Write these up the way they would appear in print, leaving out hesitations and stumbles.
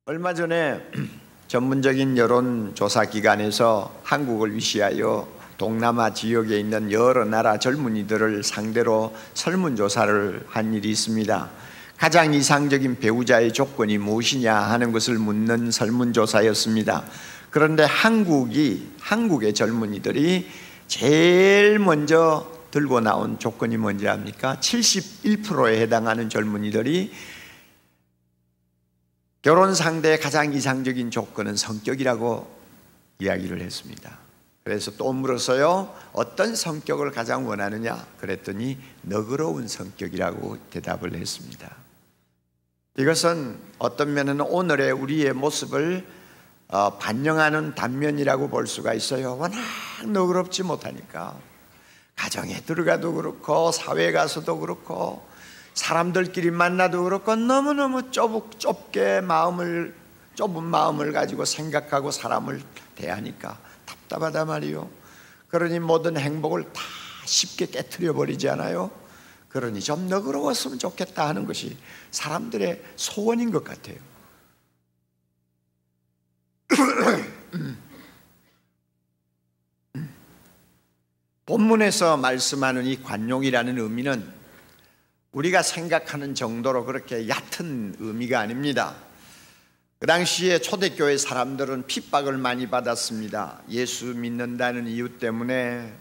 얼마 전에 전문적인 여론조사 기관에서 한국을 위시하여 동남아 지역에 있는 여러 나라 젊은이들을 상대로 설문조사를 한 일이 있습니다. 가장 이상적인 배우자의 조건이 무엇이냐 하는 것을 묻는 설문조사였습니다. 그런데 한국의 젊은이들이 제일 먼저 들고 나온 조건이 뭔지 압니까? 71%에 해당하는 젊은이들이 결혼 상대의 가장 이상적인 조건은 성격이라고 이야기를 했습니다. 그래서 또 물어서요, 어떤 성격을 가장 원하느냐? 그랬더니 너그러운 성격이라고 대답을 했습니다. 이것은 어떤 면은 오늘의 우리의 모습을 반영하는 단면이라고 볼 수가 있어요. 워낙 너그럽지 못하니까 가정에 들어가도 그렇고 사회에 가서도 그렇고 사람들끼리 만나도 그렇고 너무너무 좁은 마음을 가지고 생각하고 사람을 대하니까 답답하단 말이요. 그러니 모든 행복을 다 쉽게 깨트려 버리지 않아요? 그러니 좀 너그러웠으면 좋겠다 하는 것이 사람들의 소원인 것 같아요. 본문에서 말씀하는 이 관용이라는 의미는 우리가 생각하는 정도로 그렇게 얕은 의미가 아닙니다. 그 당시에 초대교회 사람들은 핍박을 많이 받았습니다. 예수 믿는다는 이유 때문에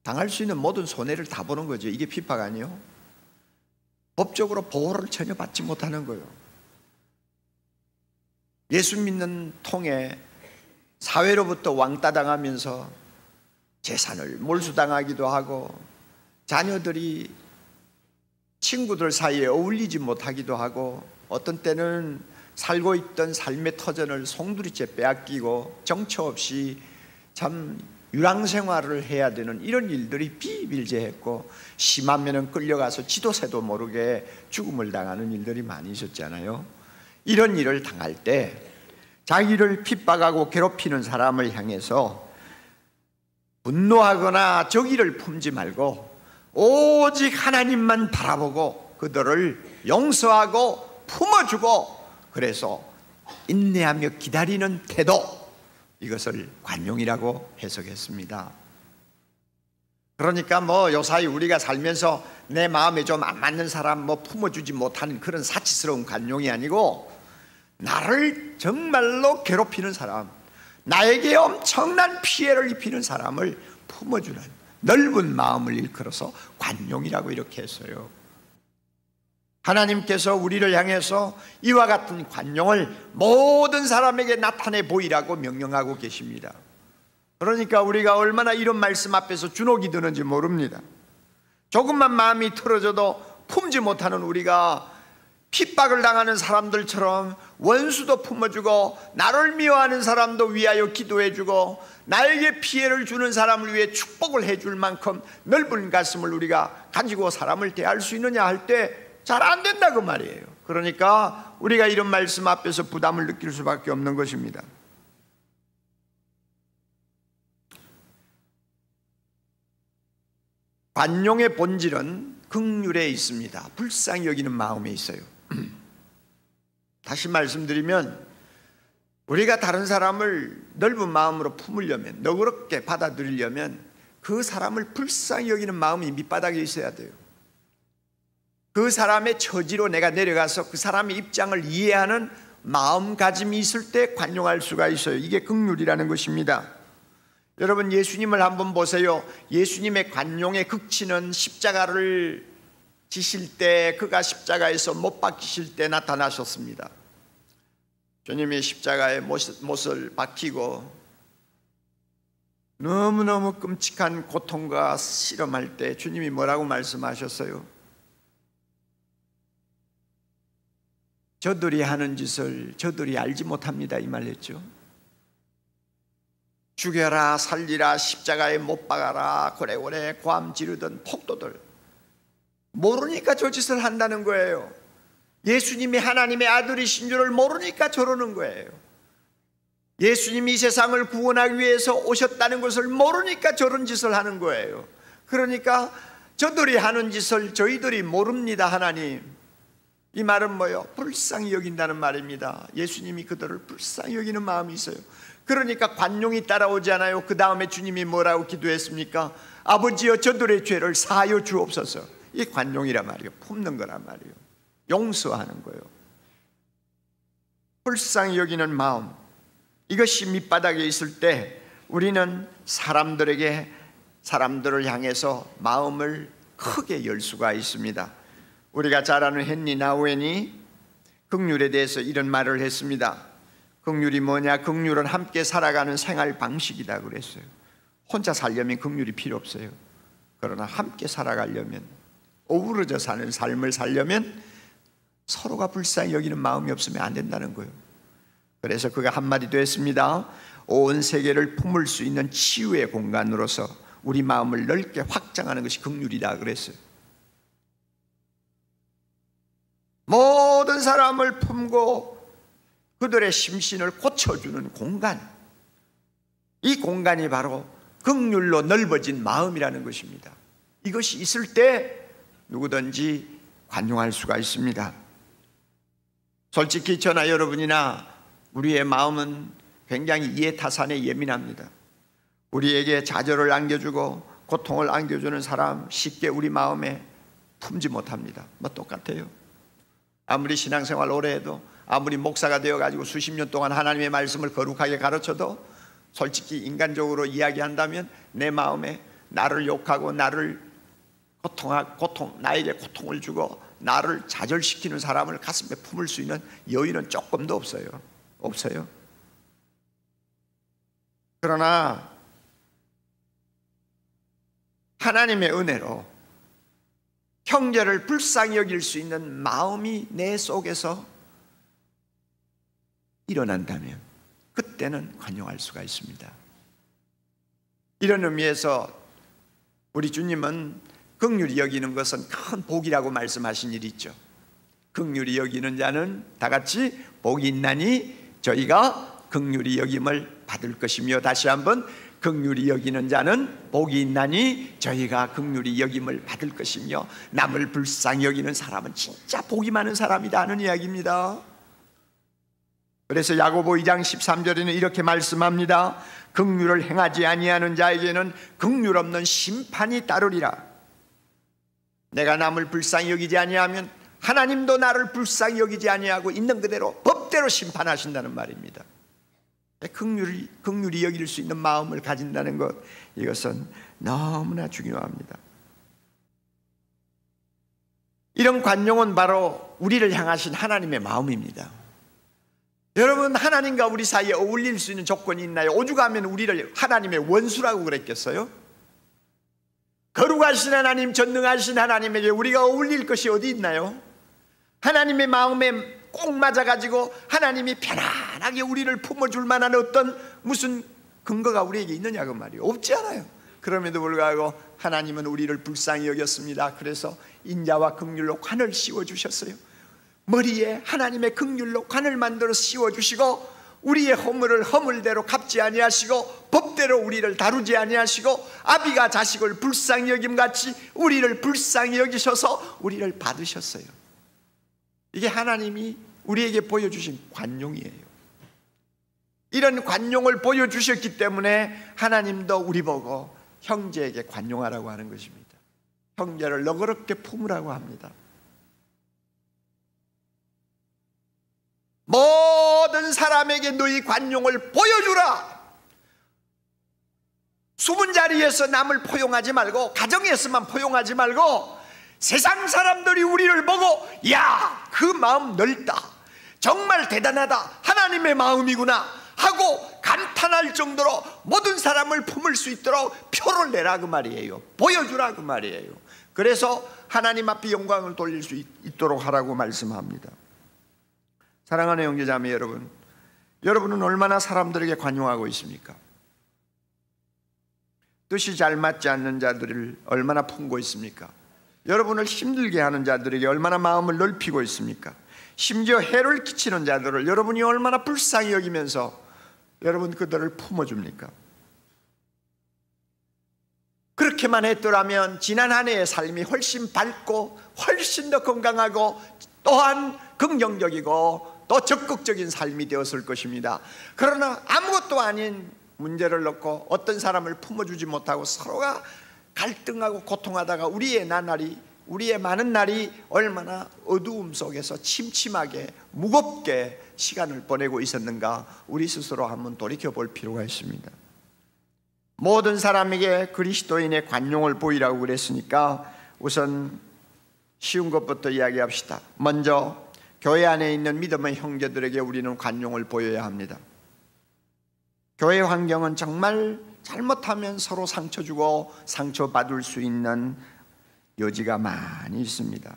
당할 수 있는 모든 손해를 다 보는 거죠. 이게 핍박 아니에요? 법적으로 보호를 전혀 받지 못하는 거예요. 예수 믿는 통에 사회로부터 왕따 당하면서 재산을 몰수당하기도 하고 자녀들이 친구들 사이에 어울리지 못하기도 하고 어떤 때는 살고 있던 삶의 터전을 송두리째 빼앗기고 정처 없이 참 유랑생활을 해야 되는 이런 일들이 비일비재했고 심하면은 끌려가서 지도새도 모르게 죽음을 당하는 일들이 많이 있었잖아요. 이런 일을 당할 때 자기를 핍박하고 괴롭히는 사람을 향해서 분노하거나 적의를 품지 말고 오직 하나님만 바라보고 그들을 용서하고 품어주고 그래서 인내하며 기다리는 태도, 이것을 관용이라고 해석했습니다. 그러니까 요사이 우리가 살면서 내 마음에 좀 안 맞는 사람 품어주지 못하는 그런 사치스러운 관용이 아니고 나를 정말로 괴롭히는 사람, 나에게 엄청난 피해를 입히는 사람을 품어주는 넓은 마음을 일컬어서 관용이라고 이렇게 했어요. 하나님께서 우리를 향해서 이와 같은 관용을 모든 사람에게 나타내 보이라고 명령하고 계십니다. 그러니까 우리가 얼마나 이런 말씀 앞에서 주눅이 드는지 모릅니다. 조금만 마음이 틀어져도 품지 못하는 우리가 핍박을 당하는 사람들처럼 원수도 품어주고 나를 미워하는 사람도 위하여 기도해주고 나에게 피해를 주는 사람을 위해 축복을 해줄 만큼 넓은 가슴을 우리가 가지고 사람을 대할 수 있느냐 할 때 잘 안 된다 그 말이에요. 그러니까 우리가 이런 말씀 앞에서 부담을 느낄 수밖에 없는 것입니다. 관용의 본질은 긍휼에 있습니다. 불쌍히 여기는 마음에 있어요. 다시 말씀드리면 우리가 다른 사람을 넓은 마음으로 품으려면, 너그럽게 받아들이려면 그 사람을 불쌍히 여기는 마음이 밑바닥에 있어야 돼요. 그 사람의 처지로 내가 내려가서 그 사람의 입장을 이해하는 마음가짐이 있을 때 관용할 수가 있어요. 이게 긍휼이라는 것입니다. 여러분, 예수님을 한번 보세요. 예수님의 관용의 극치는 십자가를 지실 때, 그가 십자가에서 못 박히실 때 나타나셨습니다. 주님이 십자가에 못을 박히고 너무너무 끔찍한 고통과 실험할 때 주님이 뭐라고 말씀하셨어요? 저들이 하는 짓을 저들이 알지 못합니다, 이 말했죠. 죽여라, 살리라, 십자가에 못 박아라, 고래고래 고함 지르던 폭도들 모르니까 저 짓을 한다는 거예요. 예수님이 하나님의 아들이신 줄을 모르니까 저러는 거예요. 예수님이 이 세상을 구원하기 위해서 오셨다는 것을 모르니까 저런 짓을 하는 거예요. 그러니까 저들이 하는 짓을 저희들이 모릅니다, 하나님. 이 말은 뭐예요? 불쌍히 여긴다는 말입니다. 예수님이 그들을 불쌍히 여기는 마음이 있어요. 그러니까 관용이 따라오지 않아요. 그 다음에 주님이 뭐라고 기도했습니까? 아버지여 저들의 죄를 사하여 주옵소서. 이 관용이란 말이에요. 품는 거란 말이에요. 용서하는 거예요. 불쌍히 여기는 마음, 이것이 밑바닥에 있을 때 우리는 사람들을 향해서 마음을 크게 열 수가 있습니다. 우리가 잘 아는 헨리 나우엔이 긍휼에 대해서 이런 말을 했습니다. 긍휼이 뭐냐? 긍휼은 함께 살아가는 생활 방식이다 그랬어요. 혼자 살려면 긍휼이 필요 없어요. 그러나 함께 살아가려면, 어우러져 사는 삶을 살려면 서로가 불쌍히 여기는 마음이 없으면 안 된다는 거예요. 그래서 그가 한마디도 했습니다. 온 세계를 품을 수 있는 치유의 공간으로서 우리 마음을 넓게 확장하는 것이 긍휼이다 그랬어요. 모든 사람을 품고 그들의 심신을 고쳐주는 공간, 이 공간이 바로 긍휼로 넓어진 마음이라는 것입니다. 이것이 있을 때 누구든지 관용할 수가 있습니다. 솔직히 저나 여러분이나 우리의 마음은 굉장히 이해타산에 예민합니다. 우리에게 좌절을 안겨주고 고통을 안겨주는 사람 쉽게 우리 마음에 품지 못합니다. 뭐 똑같아요. 아무리 신앙생활 오래 해도, 아무리 목사가 되어가지고 수십 년 동안 하나님의 말씀을 거룩하게 가르쳐도 솔직히 인간적으로 이야기한다면 내 마음에 나를 욕하고 나를 나에게 고통을 주고 나를 좌절시키는 사람을 가슴에 품을 수 있는 여유는 조금도 없어요. 그러나 하나님의 은혜로 형제를 불쌍히 여길 수 있는 마음이 내 속에서 일어난다면 그때는 관용할 수가 있습니다. 이런 의미에서 우리 주님은 긍휼히 여기는 것은 큰 복이라고 말씀하신 일이 있죠. 긍휼히 여기는 자는 다 같이 복이 있나니 저희가 긍휼히 여김을 받을 것이며, 다시 한번 긍휼히 여기는 자는 복이 있나니 저희가 긍휼히 여김을 받을 것이며, 남을 불쌍히 여기는 사람은 진짜 복이 많은 사람이다 하는 이야기입니다. 그래서 야고보 2장 13절에는 이렇게 말씀합니다. 긍휼을 행하지 아니하는 자에게는 긍휼 없는 심판이 따르리라. 내가 남을 불쌍히 여기지 아니하면 하나님도 나를 불쌍히 여기지 아니하고 있는 그대로 법대로 심판하신다는 말입니다. 긍휼히 여길 수 있는 마음을 가진다는 것, 이것은 너무나 중요합니다. 이런 관용은 바로 우리를 향하신 하나님의 마음입니다. 여러분, 하나님과 우리 사이에 어울릴 수 있는 조건이 있나요? 오죽하면 우리를 하나님의 원수라고 그랬겠어요? 거룩하신 하나님, 전능하신 하나님에게 우리가 어울릴 것이 어디 있나요? 하나님의 마음에 꼭 맞아가지고 하나님이 편안하게 우리를 품어줄 만한 어떤 무슨 근거가 우리에게 있느냐 그 말이에요. 없지 않아요. 그럼에도 불구하고 하나님은 우리를 불쌍히 여겼습니다. 그래서 인자와 긍휼로 관을 씌워주셨어요. 머리에 하나님의 긍휼로 관을 만들어 씌워주시고, 우리의 허물을 허물대로 갚지 아니하시고 법대로 우리를 다루지 아니하시고, 아비가 자식을 불쌍히 여김같이 우리를 불쌍히 여기셔서 우리를 받으셨어요. 이게 하나님이 우리에게 보여주신 관용이에요. 이런 관용을 보여주셨기 때문에 하나님도 우리 보고 형제에게 관용하라고 하는 것입니다. 형제를 너그럽게 품으라고 합니다. 모든 사람에게 너희 관용을 보여주라. 숨은 자리에서 남을 포용하지 말고, 가정에서만 포용하지 말고, 세상 사람들이 우리를 보고 야, 그 마음 넓다, 정말 대단하다, 하나님의 마음이구나 하고 감탄할 정도로 모든 사람을 품을 수 있도록 표를 내라 그 말이에요. 보여주라 그 말이에요. 그래서 하나님 앞에 영광을 돌릴 수 있도록 하라고 말씀합니다. 사랑하는 형제자매 여러분, 여러분은 얼마나 사람들에게 관용하고 있습니까? 뜻이 잘 맞지 않는 자들을 얼마나 품고 있습니까? 여러분을 힘들게 하는 자들에게 얼마나 마음을 넓히고 있습니까? 심지어 해를 끼치는 자들을 여러분이 얼마나 불쌍히 여기면서 여러분 그들을 품어줍니까? 그렇게만 했더라면 지난 한 해의 삶이 훨씬 밝고 훨씬 더 건강하고 또한 긍정적이고 또 적극적인 삶이 되었을 것입니다. 그러나 아무것도 아닌 문제를 놓고 어떤 사람을 품어주지 못하고 서로가 갈등하고 고통하다가 우리의 나날이, 우리의 많은 날이 얼마나 어두움 속에서 침침하게 무겁게 시간을 보내고 있었는가, 우리 스스로 한번 돌이켜볼 필요가 있습니다. 모든 사람에게 그리스도인의 관용을 보이라고 그랬으니까 우선 쉬운 것부터 이야기합시다. 먼저 교회 안에 있는 믿음의 형제들에게 우리는 관용을 보여야 합니다. 교회 환경은 정말 잘못하면 서로 상처 주고 상처받을 수 있는 여지가 많이 있습니다.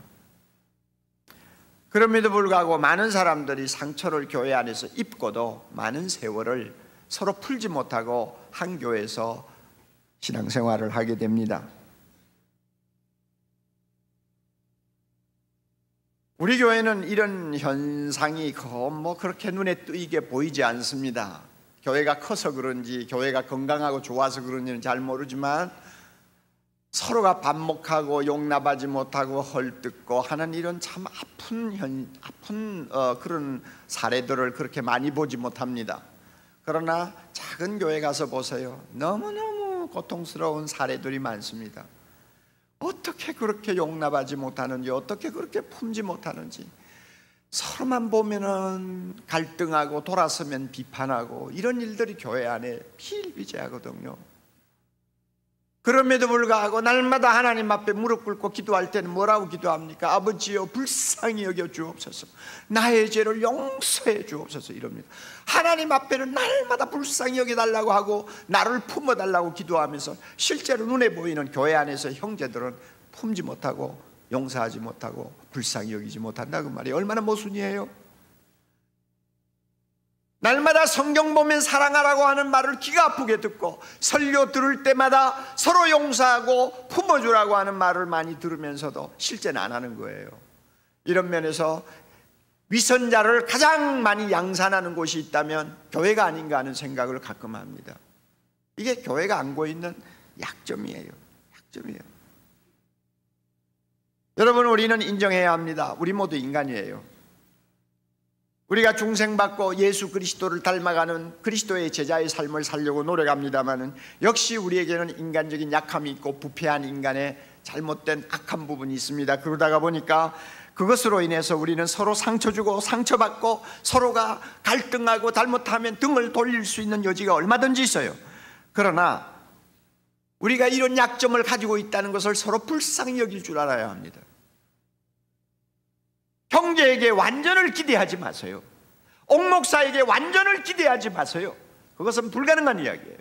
그럼에도 불구하고 많은 사람들이 상처를 교회 안에서 입고도 많은 세월을 서로 풀지 못하고 한 교회에서 신앙생활을 하게 됩니다. 우리 교회는 이런 현상이 그렇게 눈에 띄게 보이지 않습니다. 교회가 커서 그런지, 교회가 건강하고 좋아서 그런지는 잘 모르지만 서로가 반목하고 용납하지 못하고 헐뜯고 하는 이런 참 아픈 그런 사례들을 그렇게 많이 보지 못합니다. 그러나 작은 교회 가서 보세요. 너무너무 고통스러운 사례들이 많습니다. 어떻게 그렇게 용납하지 못하는지, 어떻게 그렇게 품지 못하는지, 서로만 보면은 갈등하고 돌아서면 비판하고, 이런 일들이 교회 안에 비일비재하거든요. 그럼에도 불구하고 날마다 하나님 앞에 무릎 꿇고 기도할 때는 뭐라고 기도합니까? 아버지여, 불쌍히 여겨 주옵소서, 나의 죄를 용서해 주옵소서, 이럽니다. 하나님 앞에는 날마다 불쌍히 여겨달라고 하고 나를 품어달라고 기도하면서 실제로 눈에 보이는 교회 안에서 형제들은 품지 못하고 용서하지 못하고 불쌍히 여기지 못한다, 그 말이 얼마나 모순이에요. 날마다 성경 보면 사랑하라고 하는 말을 귀가 아프게 듣고 설교 들을 때마다 서로 용서하고 품어주라고 하는 말을 많이 들으면서도 실제는 안 하는 거예요. 이런 면에서 위선자를 가장 많이 양산하는 곳이 있다면 교회가 아닌가 하는 생각을 가끔 합니다. 이게 교회가 안고 있는 약점이에요. 약점이에요. 여러분, 우리는 인정해야 합니다. 우리 모두 인간이에요. 우리가 중생받고 예수 그리스도를 닮아가는 그리스도의 제자의 삶을 살려고 노력합니다마는 역시 우리에게는 인간적인 약함이 있고 부패한 인간의 잘못된 악한 부분이 있습니다. 그러다가 보니까 그것으로 인해서 우리는 서로 상처 주고 상처받고 서로가 갈등하고 잘못하면 등을 돌릴 수 있는 여지가 얼마든지 있어요. 그러나 우리가 이런 약점을 가지고 있다는 것을 서로 불쌍히 여길 줄 알아야 합니다. 형제에게 완전을 기대하지 마세요. 옥목사에게 완전을 기대하지 마세요. 그것은 불가능한 이야기예요.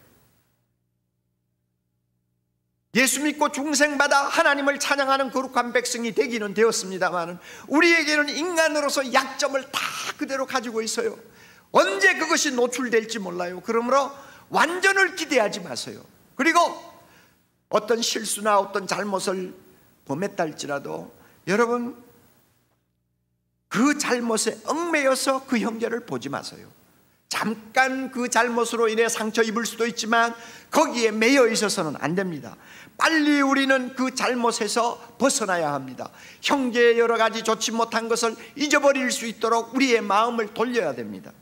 예수 믿고 중생받아 하나님을 찬양하는 거룩한 백성이 되기는 되었습니다만 우리에게는 인간으로서 약점을 다 그대로 가지고 있어요. 언제 그것이 노출될지 몰라요. 그러므로 완전을 기대하지 마세요. 그리고 어떤 실수나 어떤 잘못을 범했다 할지라도 여러분, 그 잘못에 얽매여서 그 형제를 보지 마세요. 잠깐 그 잘못으로 인해 상처 입을 수도 있지만 거기에 매여 있어서는 안 됩니다. 빨리 우리는 그 잘못에서 벗어나야 합니다. 형제의 여러 가지 좋지 못한 것을 잊어버릴 수 있도록 우리의 마음을 돌려야 됩니다.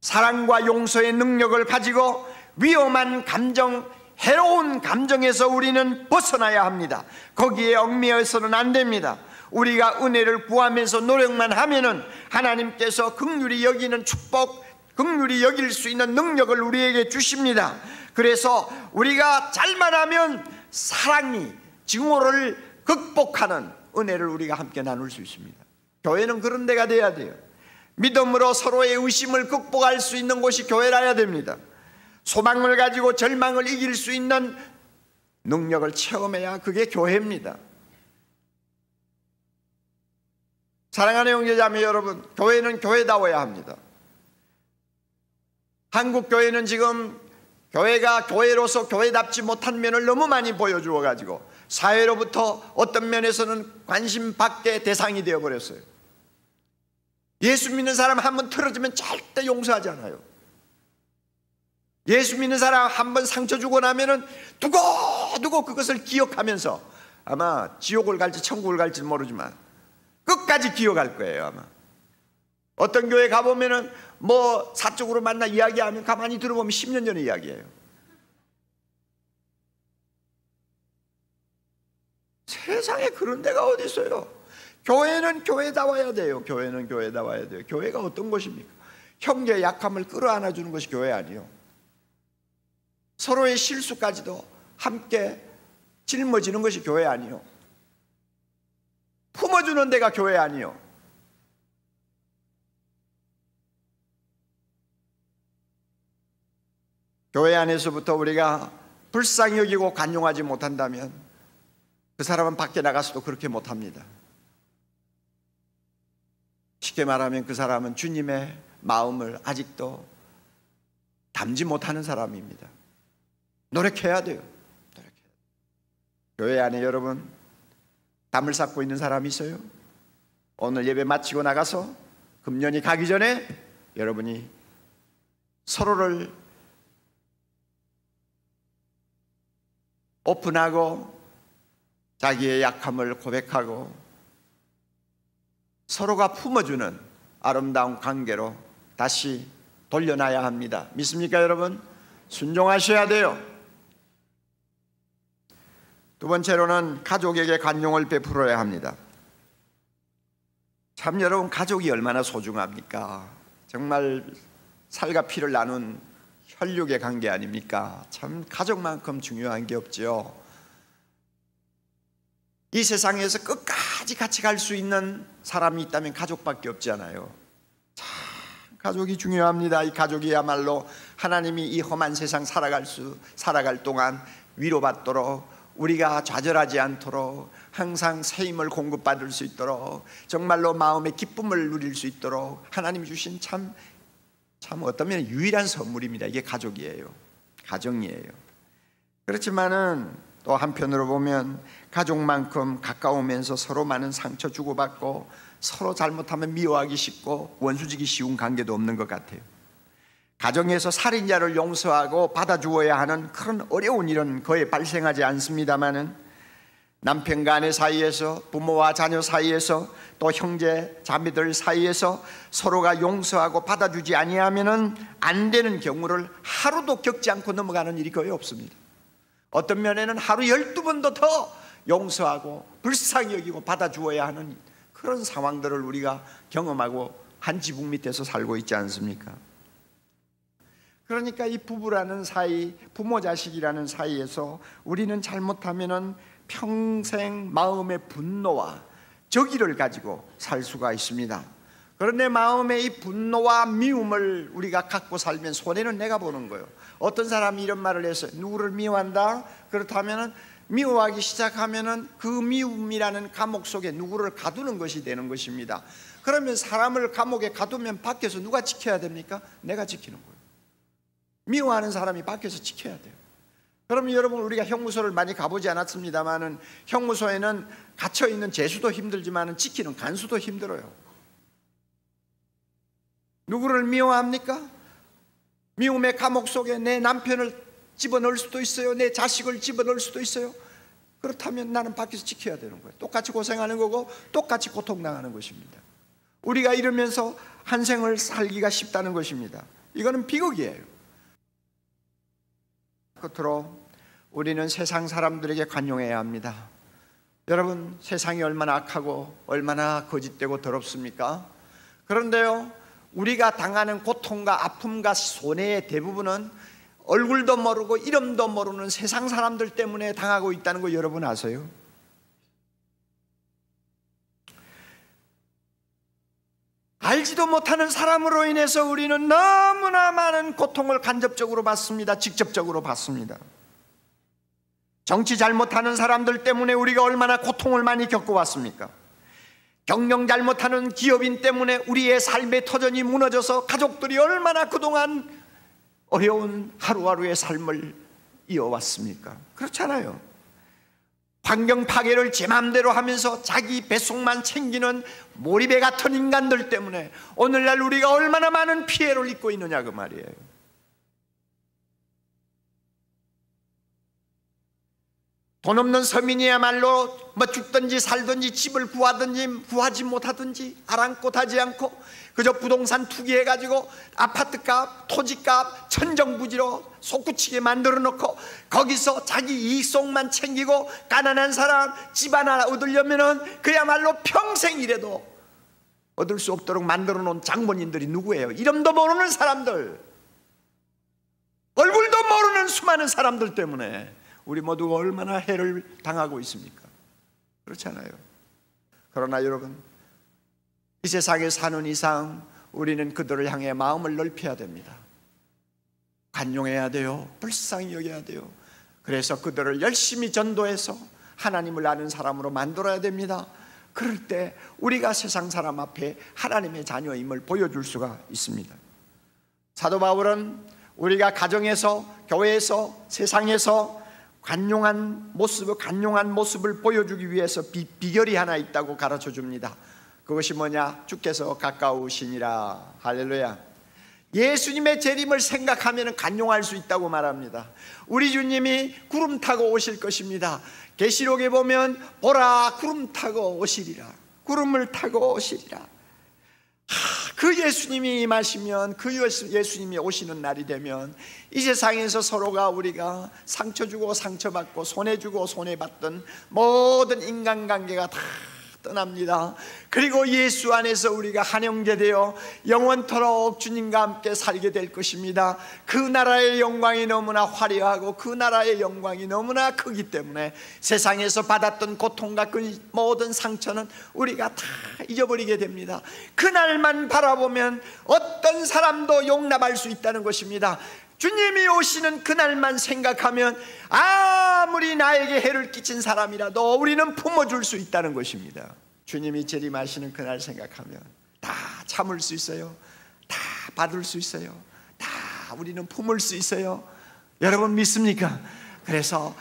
사랑과 용서의 능력을 가지고 위험한 감정, 해로운 감정에서 우리는 벗어나야 합니다. 거기에 얽매여서는 안 됩니다. 우리가 은혜를 구하면서 노력만 하면은 하나님께서 긍휼히 여기는 축복, 긍휼히 여길 수 있는 능력을 우리에게 주십니다. 그래서 우리가 잘만 하면 사랑이 증오를 극복하는 은혜를 우리가 함께 나눌 수 있습니다. 교회는 그런 데가 돼야 돼요. 믿음으로 서로의 의심을 극복할 수 있는 곳이 교회라야 됩니다. 소망을 가지고 절망을 이길 수 있는 능력을 체험해야 그게 교회입니다. 사랑하는 형제자매 여러분, 교회는 교회다워야 합니다. 한국 교회는 지금 교회가 교회로서 교회답지 못한 면을 너무 많이 보여주어 가지고 사회로부터 어떤 면에서는 관심 밖의 대상이 되어버렸어요. 예수 믿는 사람 한 번 틀어지면 절대 용서하지 않아요. 예수 믿는 사람 한 번 상처 주고 나면은 두고두고 그것을 기억하면서 아마 지옥을 갈지 천국을 갈지 모르지만 끝까지 기억할 거예요. 아마 어떤 교회 가보면은 뭐 사적으로 만나 이야기하면 가만히 들어보면 10년 전의 이야기예요. 세상에 그런 데가 어디 있어요? 교회는 교회다워야 돼요. 교회는 교회다워야 돼요. 교회가 어떤 곳입니까? 형제의 약함을 끌어안아 주는 것이 교회 아니에요. 서로의 실수까지도 함께 짊어지는 것이 교회 아니에요. 품어주는 데가 교회 아니에요. 교회 안에서부터 우리가 불쌍히 여기고 관용하지 못한다면 그 사람은 밖에 나가서도 그렇게 못합니다. 쉽게 말하면 그 사람은 주님의 마음을 아직도 담지 못하는 사람입니다. 노력해야 돼요. 노력해야 돼요. 교회 안에 여러분 담을 쌓고 있는 사람이 있어요? 오늘 예배 마치고 나가서 금년이 가기 전에 여러분이 서로를 오픈하고 자기의 약함을 고백하고 서로가 품어주는 아름다운 관계로 다시 돌려놔야 합니다. 믿습니까 여러분? 순종하셔야 돼요. 두 번째로는 가족에게 관용을 베풀어야 합니다. 참 여러분, 가족이 얼마나 소중합니까? 정말 살과 피를 나눈 혈육의 관계 아닙니까? 참 가족만큼 중요한 게 없죠. 이 세상에서 끝까지 같이 갈 수 있는 사람이 있다면 가족밖에 없잖아요. 참 가족이 중요합니다. 이 가족이야말로 하나님이 이 험한 세상 살아갈 동안 위로받도록, 우리가 좌절하지 않도록, 항상 새 힘을 공급받을 수 있도록, 정말로 마음의 기쁨을 누릴 수 있도록 하나님이 주신 참 어떤 면에 유일한 선물입니다. 이게 가족이에요. 가정이에요. 그렇지만은 또 한편으로 보면 가족만큼 가까우면서 서로 많은 상처 주고받고 서로 잘못하면 미워하기 쉽고 원수지기 쉬운 관계도 없는 것 같아요. 가정에서 살인자를 용서하고 받아주어야 하는 그런 어려운 일은 거의 발생하지 않습니다마는 남편과 아내 사이에서, 부모와 자녀 사이에서, 또 형제 자매들 사이에서 서로가 용서하고 받아주지 아니하면 안 되는 경우를 하루도 겪지 않고 넘어가는 일이 거의 없습니다. 어떤 면에는 하루 12번도 더 용서하고 불쌍히 여기고 받아주어야 하는 그런 상황들을 우리가 경험하고 한 지붕 밑에서 살고 있지 않습니까? 그러니까 이 부부라는 사이, 부모 자식이라는 사이에서 우리는 잘못하면은 평생 마음의 분노와 적의를 가지고 살 수가 있습니다. 그런데 마음의 이 분노와 미움을 우리가 갖고 살면 손해는 내가 보는 거예요. 어떤 사람이 이런 말을 해서 누구를 미워한다? 그렇다면 미워하기 시작하면 그 미움이라는 감옥 속에 누구를 가두는 것이 되는 것입니다. 그러면 사람을 감옥에 가두면 밖에서 누가 지켜야 됩니까? 내가 지키는 거예요. 미워하는 사람이 밖에서 지켜야 돼요. 그러면 여러분, 우리가 형무소를 많이 가보지 않았습니다만은 형무소에는 갇혀있는 죄수도 힘들지만은 지키는 간수도 힘들어요. 누구를 미워합니까? 미움의 감옥 속에 내 남편을 집어넣을 수도 있어요. 내 자식을 집어넣을 수도 있어요. 그렇다면 나는 밖에서 지켜야 되는 거예요. 똑같이 고생하는 거고 똑같이 고통당하는 것입니다. 우리가 이러면서 한 생을 살기가 쉽다는 것입니다. 이거는 비극이에요. 끝으로 우리는 세상 사람들에게 관용해야 합니다. 여러분, 세상이 얼마나 악하고 얼마나 거짓되고 더럽습니까? 그런데요, 우리가 당하는 고통과 아픔과 손해의 대부분은 얼굴도 모르고 이름도 모르는 세상 사람들 때문에 당하고 있다는 거 여러분 아세요? 알지도 못하는 사람으로 인해서 우리는 너무나 많은 고통을 간접적으로 받습니다. 직접적으로 받습니다. 정치 잘못하는 사람들 때문에 우리가 얼마나 고통을 많이 겪어왔습니까? 경영 잘못하는 기업인 때문에 우리의 삶의 터전이 무너져서 가족들이 얼마나 그동안 어려운 하루하루의 삶을 이어왔습니까? 그렇잖아요. 환경 파괴를 제 맘대로 하면서 자기 뱃속만 챙기는 몰입애 같은 인간들 때문에 오늘날 우리가 얼마나 많은 피해를 입고 있느냐 그 말이에요. 돈 없는 서민이야말로 뭐 죽든지 살든지 집을 구하든지 구하지 못하든지 아랑곳하지 않고 그저 부동산 투기해가지고 아파트값, 토지값 천정부지로 솟구치게 만들어 놓고 거기서 자기 이익속만 챙기고 가난한 사람 집 하나 얻으려면은 그야말로 평생 이래도 얻을 수 없도록 만들어 놓은 장본인들이 누구예요? 이름도 모르는 사람들, 얼굴도 모르는 수많은 사람들 때문에 우리 모두가 얼마나 해를 당하고 있습니까? 그렇잖아요. 그러나 여러분, 이 세상에 사는 이상 우리는 그들을 향해 마음을 넓혀야 됩니다. 관용해야 돼요. 불쌍히 여겨야 돼요. 그래서 그들을 열심히 전도해서 하나님을 아는 사람으로 만들어야 됩니다. 그럴 때 우리가 세상 사람 앞에 하나님의 자녀임을 보여줄 수가 있습니다. 사도 바울은 우리가 가정에서, 교회에서, 세상에서 간용한 모습을 보여주기 위해서 비결이 하나 있다고 가르쳐 줍니다. 그것이 뭐냐? 주께서 가까우시니라. 할렐루야. 예수님의 재림을 생각하면 간용할 수 있다고 말합니다. 우리 주님이 구름 타고 오실 것입니다. 계시록에 보면 보라 구름 타고 오시리라. 구름을 타고 오시리라. 그 예수님이 임하시면, 그 예수님이 오시는 날이 되면 이 세상에서 서로가 우리가 상처 주고 상처받고 손해 주고 손해 받던 모든 인간관계가 다 떠납니다. 그리고 예수 안에서 우리가 한 형제 되어 영원토록 주님과 함께 살게 될 것입니다. 그 나라의 영광이 너무나 화려하고 그 나라의 영광이 너무나 크기 때문에 세상에서 받았던 고통과 그 모든 상처는 우리가 다 잊어버리게 됩니다. 그날만 바라보면 어떤 사람도 용납할 수 있다는 것입니다. 주님이 오시는 그날만 생각하면 아무리 나에게 해를 끼친 사람이라도 우리는 품어줄 수 있다는 것입니다. 주님이 재림하시는 그날 생각하면 다 참을 수 있어요. 다 받을 수 있어요. 다 우리는 품을 수 있어요. 여러분 믿습니까? 그래서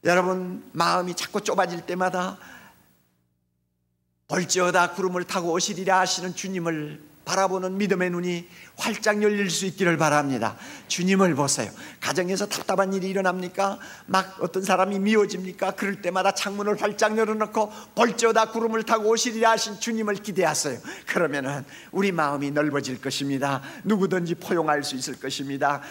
여러분 마음이 자꾸 좁아질 때마다 볼지어다 구름을 타고 오시리라 하시는 주님을 바라보는 믿음의 눈이 활짝 열릴 수 있기를 바랍니다. 주님을 보세요. 가정에서 답답한 일이 일어납니까? 막 어떤 사람이 미워집니까? 그럴 때마다 창문을 활짝 열어놓고 볼지어다 구름을 타고 오시리라 하신 주님을 기대하세요. 그러면은 우리 마음이 넓어질 것입니다. 누구든지 포용할 수 있을 것입니다.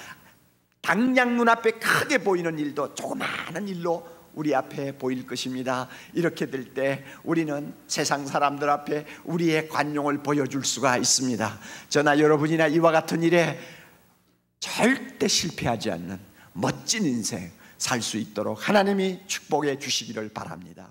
당장 눈앞에 크게 보이는 일도 조그마한 일로 우리 앞에 보일 것입니다. 이렇게 될 때 우리는 세상 사람들 앞에 우리의 관용을 보여줄 수가 있습니다. 저나 여러분이나 이와 같은 일에 절대 실패하지 않는 멋진 인생 살 수 있도록 하나님이 축복해 주시기를 바랍니다.